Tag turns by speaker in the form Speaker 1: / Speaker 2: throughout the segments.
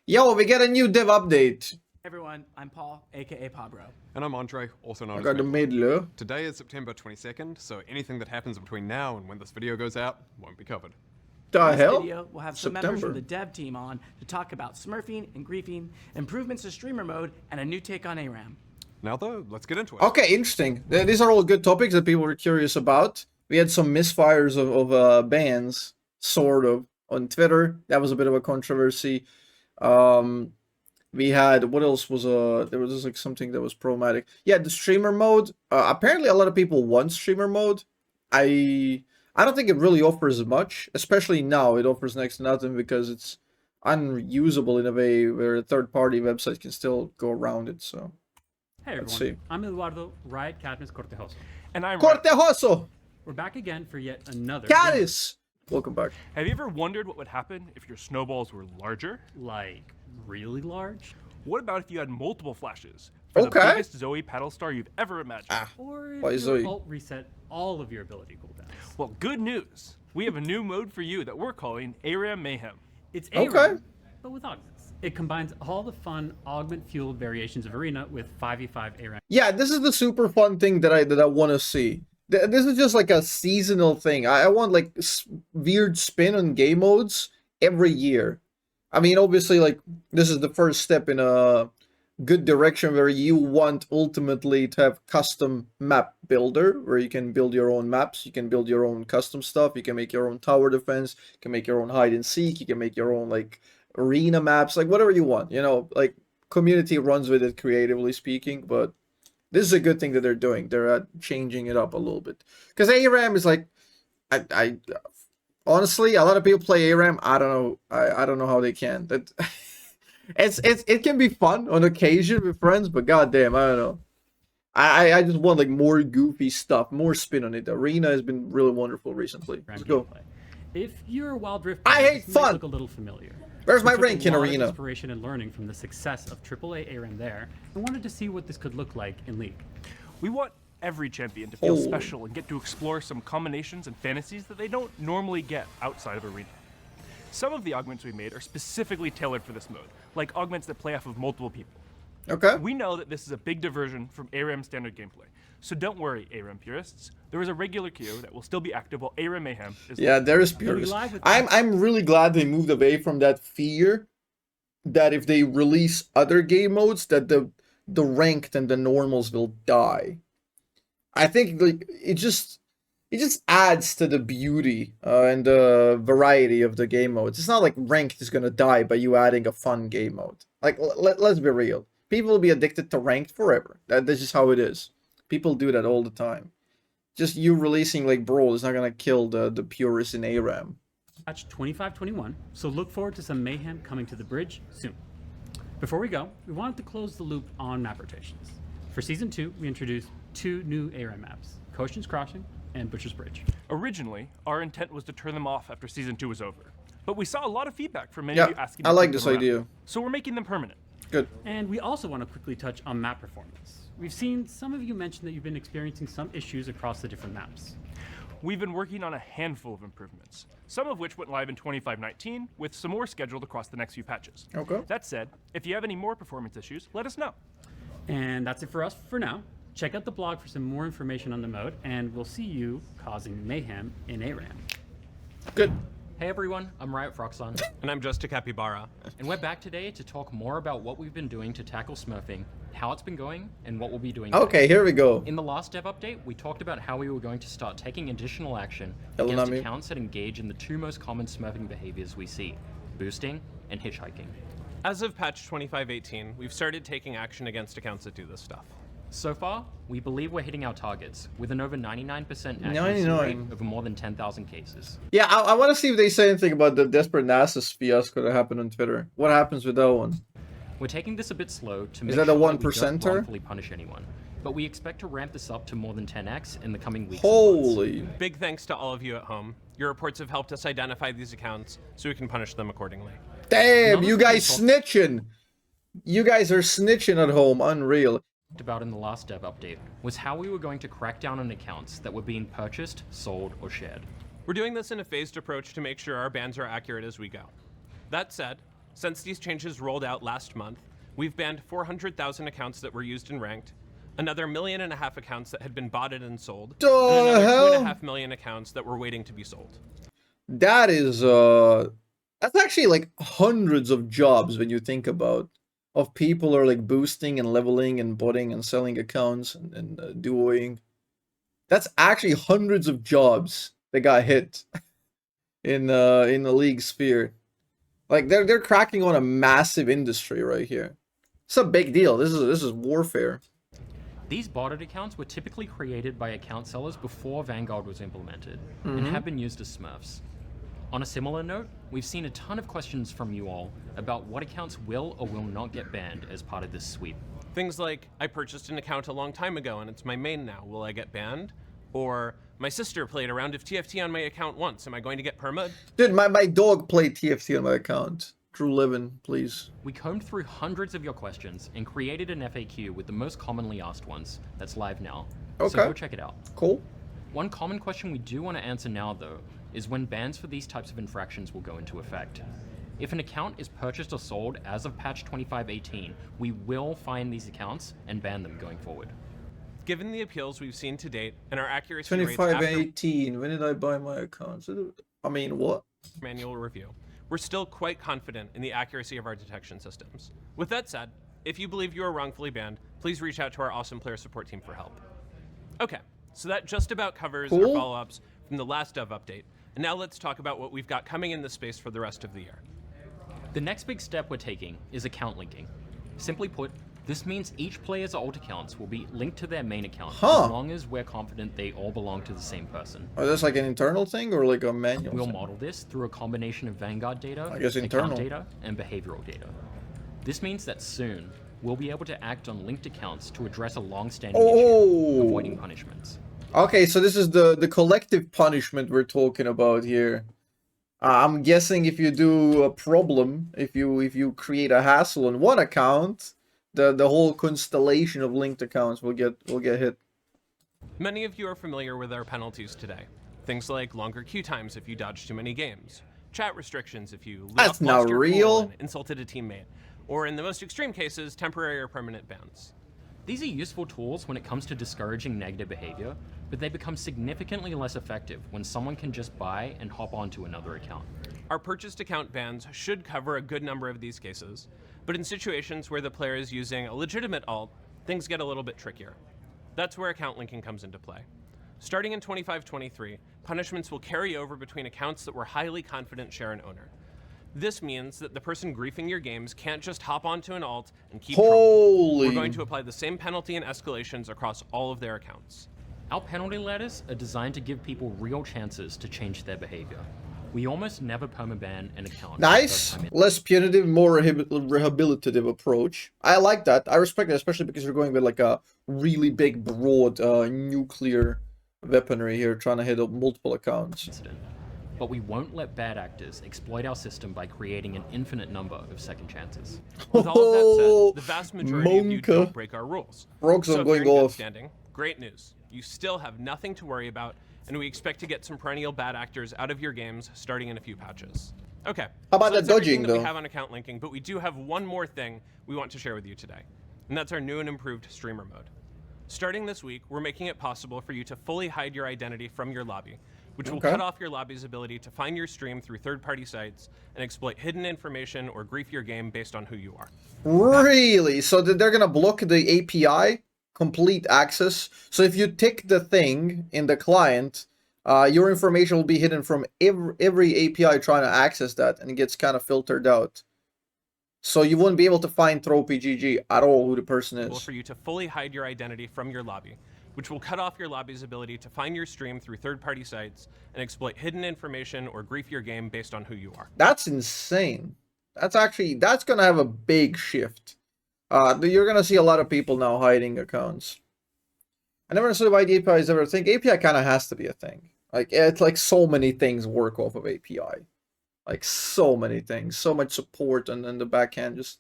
Speaker 1: Yo, we get a new dev update.
Speaker 2: Everyone, I'm Paul, aka Pabro.
Speaker 3: And I'm Andre, also known
Speaker 1: I
Speaker 3: as
Speaker 1: got the
Speaker 3: Medlo.
Speaker 1: middle.
Speaker 3: Today is September 22nd, so anything that happens between now and when this video goes out won't be covered.
Speaker 1: The
Speaker 2: In this
Speaker 1: hell?
Speaker 2: video, we'll have some members from the dev team on to talk about smurfing and griefing, improvements to streamer mode, and a new take on ARAM.
Speaker 3: Now though, let's get into it.
Speaker 1: Okay, interesting. These are all good topics that people were curious about. We had some misfires of bans, sort of, on Twitter. That was a bit of a controversy. We had, what else was, there was just like something that was problematic. Yeah, the streamer mode. Apparently a lot of people want streamer mode. I don't think it really offers much, especially now. It offers next to nothing because it's unusable in a way where a third-party website can still go around it, so.
Speaker 4: Hey everyone,
Speaker 1: Let's see.
Speaker 4: I'm Eduardo, Riot Cadmus Cortejoso.
Speaker 5: And I'm
Speaker 1: Cortejoso!
Speaker 4: We're back again for yet another
Speaker 1: Cadis! Welcome back.
Speaker 5: Have you ever wondered what would happen if your snowballs were larger?
Speaker 4: like really large,
Speaker 5: What about if you had multiple flashes for the
Speaker 1: Okay.
Speaker 5: biggest Zoe paddle star you've ever imagined?
Speaker 4: or
Speaker 1: Why
Speaker 4: if
Speaker 1: Zoe?
Speaker 4: your ult reset all of your ability cooldowns.
Speaker 5: Well, good news. We have a new mode for you that we're calling ARAM Mayhem.
Speaker 4: It's
Speaker 1: Okay.
Speaker 4: ARAM, but with augments. It combines all the fun augment-fueled variations of Arena with 5v5 ARAM.
Speaker 1: Yeah, this is the super fun thing that I want to see. This is just like a seasonal thing. I want like weird spin on game modes every year. I mean, obviously, like this is the first step in a good direction where you want ultimately to have custom map builder where you can build your own maps, you can build your own custom stuff, you can make your own tower defense, you can make your own hide and seek, you can make your own like arena maps, like whatever you want, you know, like community runs with it creatively speaking, but this is a good thing that they're doing. They're changing it up a little bit. Because ARAM is like, I honestly, a lot of people play ARAM. I don't know. I don't know how they can. That it can be fun on occasion with friends, but goddamn, I don't know. I just want like more goofy stuff, more spin on it. Arena has been really wonderful recently. Let's go.
Speaker 4: gameplay. If you're a Wild Rift
Speaker 1: I
Speaker 4: player,
Speaker 1: hate
Speaker 4: this might
Speaker 1: fun.
Speaker 4: look a little familiar.
Speaker 1: Where's my
Speaker 4: We took
Speaker 1: rank in
Speaker 4: a lot of
Speaker 1: Arena?
Speaker 4: Inspiration and learning from the success of AAA ARAM there, and wanted to see what this could look like in League.
Speaker 5: We want every champion to feel
Speaker 1: Oh.
Speaker 5: special and get to explore some combinations and fantasies that they don't normally get outside of Arena. Some of the augments we made are specifically tailored for this mode, like augments that play off of multiple people.
Speaker 1: Okay.
Speaker 5: We know that this is a big diversion from ARAM standard gameplay, so don't worry, ARAM purists. There is a regular queue that will still be active while ARAM Mayhem is
Speaker 1: Yeah, there is
Speaker 4: Gonna be
Speaker 1: purist.
Speaker 4: live with-
Speaker 1: I'm really glad they moved away from that fear that if they release other game modes that the ranked and the normals will die. I think like it just adds to the beauty and the variety of the game modes. It's not like ranked is gonna die by you adding a fun game mode. Like let's be real. People will be addicted to ranked forever. That's just how it is. People do that all the time. Just you releasing like Brawl is not gonna kill the purists in ARAM.
Speaker 4: Patch 2521, so look forward to some mayhem coming to the bridge soon. Before we go, we wanted to close the loop on map rotations. For Season 2, we introduced 2 new ARAM maps, Coastion's Crossing and Butcher's Bridge.
Speaker 5: Originally, our intent was to turn them off after Season 2 was over, but we saw a lot of feedback from many
Speaker 1: Yeah,
Speaker 5: of you asking
Speaker 1: I
Speaker 5: to
Speaker 1: like
Speaker 5: keep
Speaker 1: this
Speaker 5: them around.
Speaker 1: idea.
Speaker 5: So we're making them permanent.
Speaker 1: Good.
Speaker 4: And we also want to quickly touch on map performance. We've seen some of you mention that you've been experiencing some issues across the different maps.
Speaker 5: We've been working on a handful of improvements, some of which went live in 2519, with some more scheduled across the next few patches.
Speaker 1: Okay.
Speaker 5: That said, if you have any more performance issues, let us know.
Speaker 4: And that's it for us for now. Check out the blog for some more information on the mode, and we'll see you causing mayhem in ARAM.
Speaker 1: Good.
Speaker 6: Hey everyone, I'm Riot Froxon,
Speaker 3: And I'm just a capybara.
Speaker 6: and we're back today to talk more about what we've been doing to tackle smurfing, how it's been going, and what we'll be doing
Speaker 1: Okay,
Speaker 6: today.
Speaker 1: here we go.
Speaker 6: In the last dev update, we talked about how we were going to start taking additional action
Speaker 1: Hello,
Speaker 6: against
Speaker 1: Nami.
Speaker 6: accounts that engage in the 2 most common smurfing behaviors we see, boosting and hitchhiking.
Speaker 7: As of patch 2518, we've started taking action against accounts that do this stuff.
Speaker 6: So far, we believe we're hitting our targets, with an over 99% accuracy
Speaker 1: 99.
Speaker 6: rate over more than 10,000 cases.
Speaker 1: Yeah, I want to see if they say anything about the Desperate Nasus fiasco that happened on Twitter. What happens with that one?
Speaker 6: We're taking this a bit slow to make
Speaker 1: that a
Speaker 6: sure
Speaker 1: one
Speaker 6: that we don't
Speaker 1: percenter?
Speaker 6: wrongfully punish anyone, but we expect to ramp this up to more than 10x in the coming weeks and months.
Speaker 1: Holy.
Speaker 7: Big thanks to all of you at home. Your reports have helped us identify these accounts so we can punish them accordingly.
Speaker 1: Damn,
Speaker 6: Another
Speaker 1: you
Speaker 6: thing
Speaker 1: guys snitching. You guys are snitching at home. Unreal.
Speaker 6: Talked about in the last dev update was how we were going to crack down on accounts that were being purchased, sold, or shared.
Speaker 7: We're doing this in a phased approach to make sure our bans are accurate as we go. That said, Since these changes rolled out last month, we've banned 400,000 accounts that were used in ranked, another 1.5 million accounts that had been botted and sold, and another 2.5 million accounts that were waiting to be sold.
Speaker 1: That is, that's actually like hundreds of jobs when you think about, of people are like boosting and leveling and botting and selling accounts and duoing. That's actually hundreds of jobs that got hit in the league sphere. Like they're cracking on a massive industry right here. It's a big deal. This is warfare.
Speaker 6: These botted accounts were typically created by account sellers before Vanguard was implemented and have been used as smurfs. On a similar note, we've seen a ton of questions from you all about what accounts will or will not get banned as part of this sweep.
Speaker 7: Things like, I purchased an account a long time ago and it's my main now, will I get banned? Or, my sister played a round of TFT on my account once, am I going to get perma'd?
Speaker 1: Dude, my dog played TFT on my account. Drew Levin, please.
Speaker 6: We combed through hundreds of your questions and created an FAQ with the most commonly asked ones that's live now.
Speaker 1: Okay.
Speaker 6: So go check it out.
Speaker 1: Cool.
Speaker 6: One common question we do want to answer now, though, is when bans for these types of infractions will go into effect. If an account is purchased or sold as of patch 2518, we will find these accounts and ban them going forward.
Speaker 7: Given the appeals we've seen to date and our accuracy rates after
Speaker 1: 2518, when did I buy my account? I mean, what?
Speaker 7: manual review, we're still quite confident in the accuracy of our detection systems. With that said, if you believe you are wrongfully banned, please reach out to our awesome player support team for help. Okay, so that just about covers our follow-ups from the last dev update. And now let's talk about what we've got coming in the space for the rest of the year.
Speaker 6: The next big step we're taking is account linking. Simply put, this means each player's alt accounts will be linked to their main account as long as we're confident they all belong to the same person.
Speaker 1: Is this like an internal thing or like a manual
Speaker 6: We'll
Speaker 1: thing?
Speaker 6: model this through a combination of Vanguard data,
Speaker 1: I guess
Speaker 6: account
Speaker 1: internal.
Speaker 6: data, and behavioral data. This means that soon, we'll be able to act on linked accounts to address a long-standing issue, avoiding punishments.
Speaker 1: Okay, so this is the collective punishment we're talking about here. I'm guessing if you do a problem, if you create a hassle on one account, the whole constellation of linked accounts will get hit.
Speaker 7: Many of you are familiar with our penalties today. Things like longer queue times if you dodge too many games, chat restrictions if you
Speaker 1: That's not
Speaker 7: lost your cool
Speaker 1: real.
Speaker 7: and insulted a teammate, or in the most extreme cases, temporary or permanent bans.
Speaker 6: These are useful tools when it comes to discouraging negative behavior, but they become significantly less effective when someone can just buy and hop onto another account.
Speaker 7: Our purchased account bans should cover a good number of these cases, but in situations where the player is using a legitimate alt, things get a little bit trickier. That's where account linking comes into play. Starting in 25-23, punishments will carry over between accounts that we're highly confident share an owner. This means that the person griefing your games can't just hop onto an alt and keep trolling. We're going to apply the same penalty and escalations across all of their accounts.
Speaker 6: Our penalty ladders are designed to give people real chances to change their behavior. We almost never permaban an account.
Speaker 1: Nice, less punitive, more rehabilitative approach. I like that. I respect it, especially because you're going with like a really big, broad nuclear weaponry here, trying to hit up multiple accounts.
Speaker 6: But we won't let bad actors exploit our system by creating an infinite number of second chances.
Speaker 7: With all of that said, the vast majority of you don't break our rules.
Speaker 1: Rogues
Speaker 7: so
Speaker 1: are
Speaker 7: if
Speaker 1: going
Speaker 7: you're in good
Speaker 1: off.
Speaker 7: standing, great news. You still have nothing to worry about, and we expect to get some perennial bad actors out of your games starting in a few patches. Okay.
Speaker 1: How about
Speaker 7: so
Speaker 1: the
Speaker 7: that's everything
Speaker 1: dodging,
Speaker 7: that
Speaker 1: though?
Speaker 7: we have on account linking, but we do have one more thing we want to share with you today, and that's our new and improved streamer mode. Starting this week, we're making it possible for you to fully hide your identity from your lobby, which will cut off your lobby's ability to find your stream through third-party sites and exploit hidden information or grief your game based on who you are.
Speaker 1: Really? So they're gonna block the API, complete access. So if you tick the thing in the client, your information will be hidden from every API trying to access that, and it gets kind of filtered out. So you wouldn't be able to find ThroPGG at all who the person is.
Speaker 7: For you to fully hide your identity from your lobby, which will cut off your lobby's ability to find your stream through third-party sites and exploit hidden information or grief your game based on who you are.
Speaker 1: That's insane. That's gonna have a big shift. You're gonna see a lot of people now hiding accounts. I never understood why the API is ever a thing. API kind of has to be a thing. Like, it's like so many things work off of API. Like, so many things. So much support, and then the backend just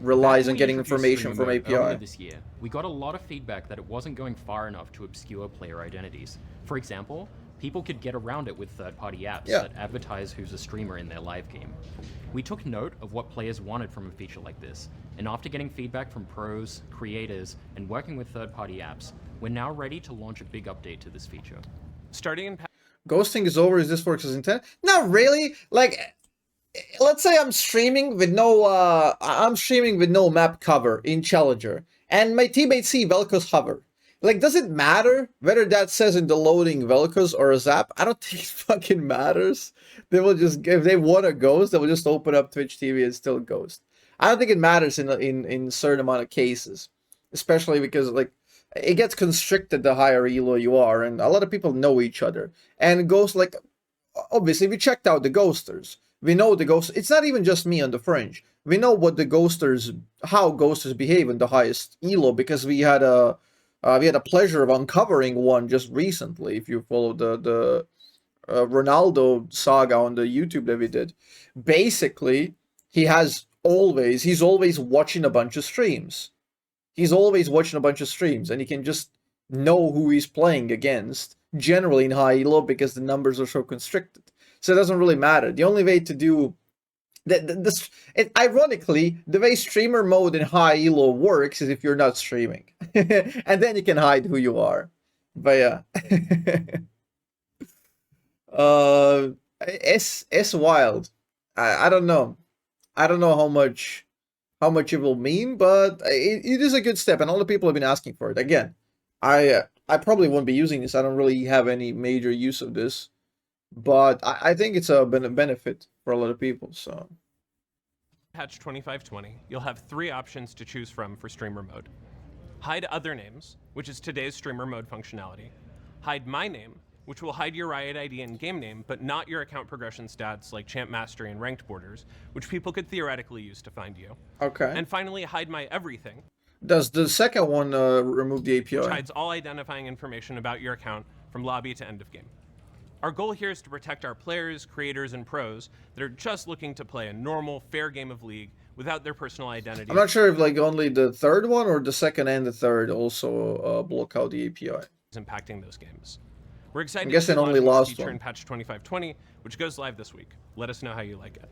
Speaker 1: relies on getting information from API.
Speaker 6: Earlier this year, we got a lot of feedback that it wasn't going far enough to obscure player identities. For example, people could get around it with third-party apps
Speaker 1: Yeah.
Speaker 6: that advertise who's a streamer in their live game. We took note of what players wanted from a feature like this, and after getting feedback from pros, creators, and working with third-party apps, we're now ready to launch a big update to this feature.
Speaker 7: Starting in
Speaker 1: Ghosting is over. Is this works as intent? Not really. Like, let's say I'm streaming with no map cover in Challenger, and my teammates see VelKoz hover. Like, does it matter whether that says in the loading VelKoz or Azzapp? I don't think it fucking matters. They will just, if they want a ghost, they will just open up Twitch TV and still ghost. I don't think it matters in certain amount of cases, especially because like it gets constricted the higher elo you are, and a lot of people know each other. And ghost, like, obviously we checked out the ghosters. We know the ghost. It's not even just me on the fringe. We know what the ghosters, how ghosters behave in the highest elo, because we had a pleasure of uncovering one just recently. If you follow the Ronaldo saga on the YouTube that we did, basically he's always watching a bunch of streams. He's always watching a bunch of streams, and he can just know who he's playing against, generally in high elo, because the numbers are so constricted. So it doesn't really matter. The only way to do ironically, the way streamer mode in high elo works is if you're not streaming, and then you can hide who you are. But yeah, S wild. I don't know. I don't know how much it will mean, but it is a good step, and all the people have been asking for it. Again, I probably won't be using this. I don't really have any major use of this, but I think it's a benefit for a lot of people. So.
Speaker 7: patch 2520, you'll have 3 options to choose from for streamer mode. Hide other names, which is today's streamer mode functionality. Hide my name, which will hide your Riot ID and game name, but not your account progression stats like champ mastery and ranked borders, which people could theoretically use to find you.
Speaker 1: Okay.
Speaker 7: And finally, hide my everything.
Speaker 1: Does the second one remove the API?
Speaker 7: Which hides all identifying information about your account from lobby to end of game. Our goal here is to protect our players, creators, and pros that are just looking to play a normal, fair game of League without their personal identity.
Speaker 1: I'm not sure if like only the third one or the second and the third also block out the API.
Speaker 7: Is impacting those games. We're excited
Speaker 1: I'm guessing
Speaker 7: to
Speaker 1: only
Speaker 7: launch
Speaker 1: last
Speaker 7: this feature
Speaker 1: one.
Speaker 7: in patch 2520, which goes live this week. Let us know how you like it.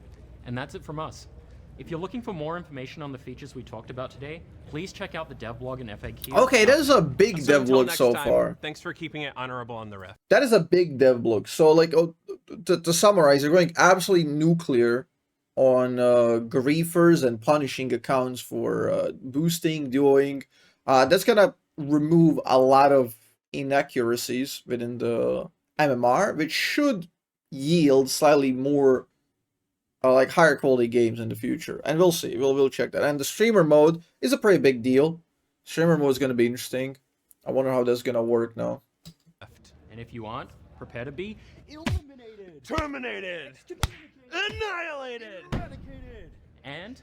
Speaker 6: And that's it from us. If you're looking for more information on the features we talked about today, please check out the devlog and FAQ.
Speaker 1: Okay, that is a big
Speaker 7: So until
Speaker 1: devlog
Speaker 7: next
Speaker 1: so
Speaker 7: time,
Speaker 1: far.
Speaker 7: Thanks for keeping it honorable on the ref.
Speaker 1: That is a big devlog. So like, to summarize, they're going absolutely nuclear on griefers and punishing accounts for boosting, duoing. That's gonna remove a lot of inaccuracies within the MMR, which should yield slightly more like higher quality games in the future. And we'll see. We'll check that. And the streamer mode is a pretty big deal. Streamer mode is going to be interesting. I wonder how that's going to work now.
Speaker 6: And if you aren't, prepare to be
Speaker 5: Eliminated! Terminated! Annihilated! Eradicated!
Speaker 6: and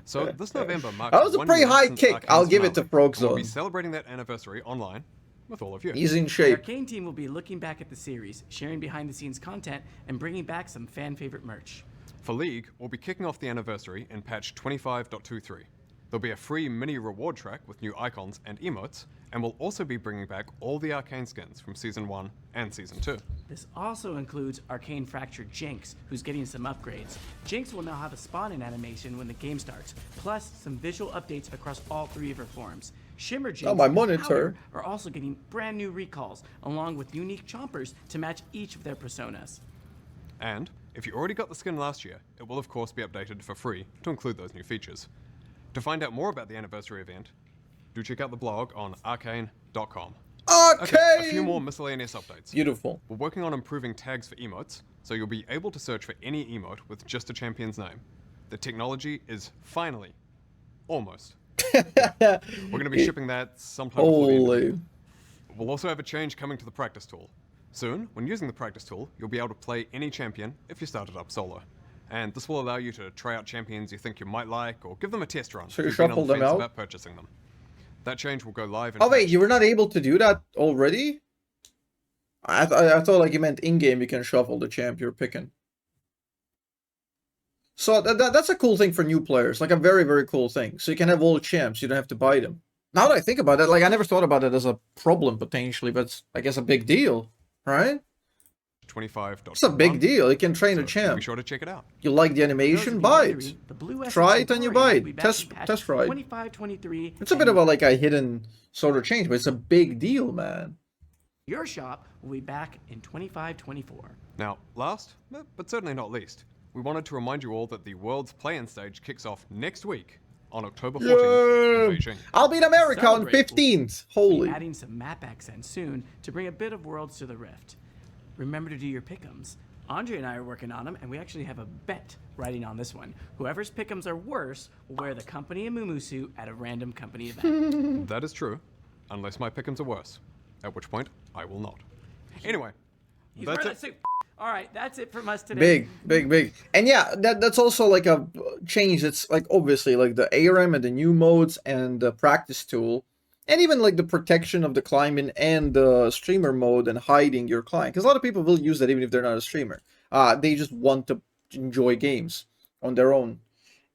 Speaker 3: So this November marks
Speaker 1: That was a
Speaker 3: 1
Speaker 1: pretty
Speaker 3: year
Speaker 1: high
Speaker 3: since
Speaker 1: kick.
Speaker 3: Arcane's
Speaker 1: I'll give it to
Speaker 3: finale, and We'll be
Speaker 1: Frogzone.
Speaker 3: celebrating that anniversary online with all of you.
Speaker 1: He's in
Speaker 2: The
Speaker 1: shape.
Speaker 2: Arcane team will be looking back at the series, sharing behind-the-scenes content, and bringing back some fan-favorite merch.
Speaker 3: For League, we'll be kicking off the anniversary in patch 25.23. There'll be a free mini reward track with new icons and emotes, and we'll also be bringing back all the Arcane skins from Season 1 and Season 2.
Speaker 2: This also includes Arcane Fractured Jinx, who's getting some upgrades. Jinx will now have a spawn-in animation when the game starts, plus some visual updates across all 3 of her forms. Shimmer Jinx
Speaker 1: Oh, my
Speaker 2: and
Speaker 1: monitor.
Speaker 2: Powder are also getting brand new recalls, along with unique chompers to match each of their personas.
Speaker 3: And if you already got the skin last year, it will of course be updated for free to include those new features. To find out more about the anniversary event, do check out the blog on arcane.com.
Speaker 1: Okay.
Speaker 3: A few more miscellaneous updates.
Speaker 1: Beautiful.
Speaker 3: We're working on improving tags for emotes, so you'll be able to search for any emote with just a champion's name. The technology is finally, almost. We're going to be shipping that sometime before the end of the year.
Speaker 1: Holy.
Speaker 3: We'll also have a change coming to the practice tool. Soon, when using the practice tool, you'll be able to play any champion if you start it up solo. And this will allow you to try out champions you think you might like, or give them a test run
Speaker 1: So you
Speaker 3: if you've been
Speaker 1: shuffle
Speaker 3: on the
Speaker 1: them
Speaker 3: fence
Speaker 1: out?
Speaker 3: about purchasing them. That change will go live in
Speaker 1: Oh wait,
Speaker 3: patch-
Speaker 1: you were not able to do that already? I thought like you meant in-game you can shuffle the champ you're picking. So that's a cool thing for new players, like a very, very cool thing. So you can have all champs, you don't have to buy them. Now that I think about it, like I never thought about it as a problem potentially, but it's, I guess, a big deal, right?
Speaker 3: 25.
Speaker 1: It's a big deal. You can train a
Speaker 3: Be
Speaker 1: champ.
Speaker 3: sure to check it out.
Speaker 1: You like the
Speaker 2: For those of
Speaker 1: animation?
Speaker 2: you
Speaker 1: Buy
Speaker 2: wondering,
Speaker 1: it.
Speaker 2: the Blue
Speaker 1: Try
Speaker 2: SSC
Speaker 1: it and you
Speaker 2: Warrior
Speaker 1: buy
Speaker 2: will
Speaker 1: it.
Speaker 2: be back
Speaker 1: Test-
Speaker 2: in patch
Speaker 1: test ride.
Speaker 2: 2523.
Speaker 1: It's a bit of a like a hidden sort of change, but it's a big deal, man.
Speaker 2: Your shop will be back in 2524.
Speaker 3: Now, last, but certainly not least, we wanted to remind you all that the World's Play-In stage kicks off next week on October 14th in Beijing.
Speaker 1: I'll be in America on
Speaker 2: Celebrate.
Speaker 1: 15th.
Speaker 2: We'll be
Speaker 1: Holy.
Speaker 2: adding some map accents soon to bring a bit of Worlds to the Rift. Remember to do your pick'ems. Andre and I are working on them, and we actually have a bet riding on this one. Whoever's pick'ems are worse will wear the company and Mumu suit at a random company event.
Speaker 3: That is true, unless my pickings are worse, at which point I will not. Anyway,
Speaker 2: He's
Speaker 3: that's
Speaker 2: wearing
Speaker 3: it.
Speaker 2: that suit. All right, that's it from us today.
Speaker 1: Big, big, big. And yeah, that's also like a change. It's like obviously like the ARAM and the new modes and the practice tool. And even like the protection of the climbing and the streamer mode and hiding your client. Because a lot of people will use that even if they're not a streamer. They just want to enjoy games on their own.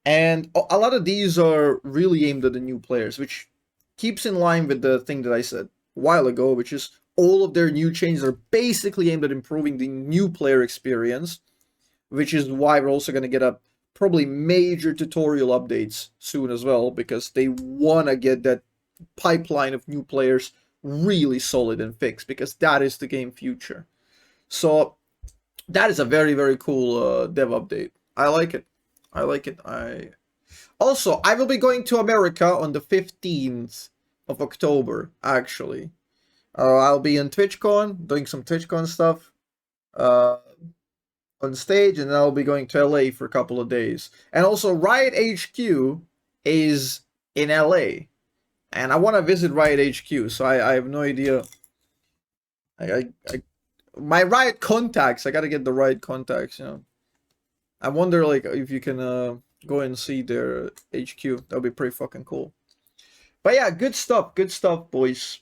Speaker 1: And a lot of these are really aimed at the new players, which keeps in line with the thing that I said a while ago, which is all of their new changes are basically aimed at improving the new player experience, which is why we're also going to get a probably major tutorial updates soon as well, because they want to get that pipeline of new players really solid and fixed, because that is the game future. So that is a very, very cool dev update. I like it. I like it. I will be going to America on the 15th of October, actually. I'll be in TwitchCon, doing some TwitchCon stuff on stage, and then I'll be going to LA for a couple of days. And also, Riot HQ is in LA. And I want to visit Riot HQ, so I have no idea. My Riot contacts, I gotta get the right contacts, you know. I wonder, like, if you can go and see their HQ. That would be pretty fucking cool. But yeah, good stuff, boys.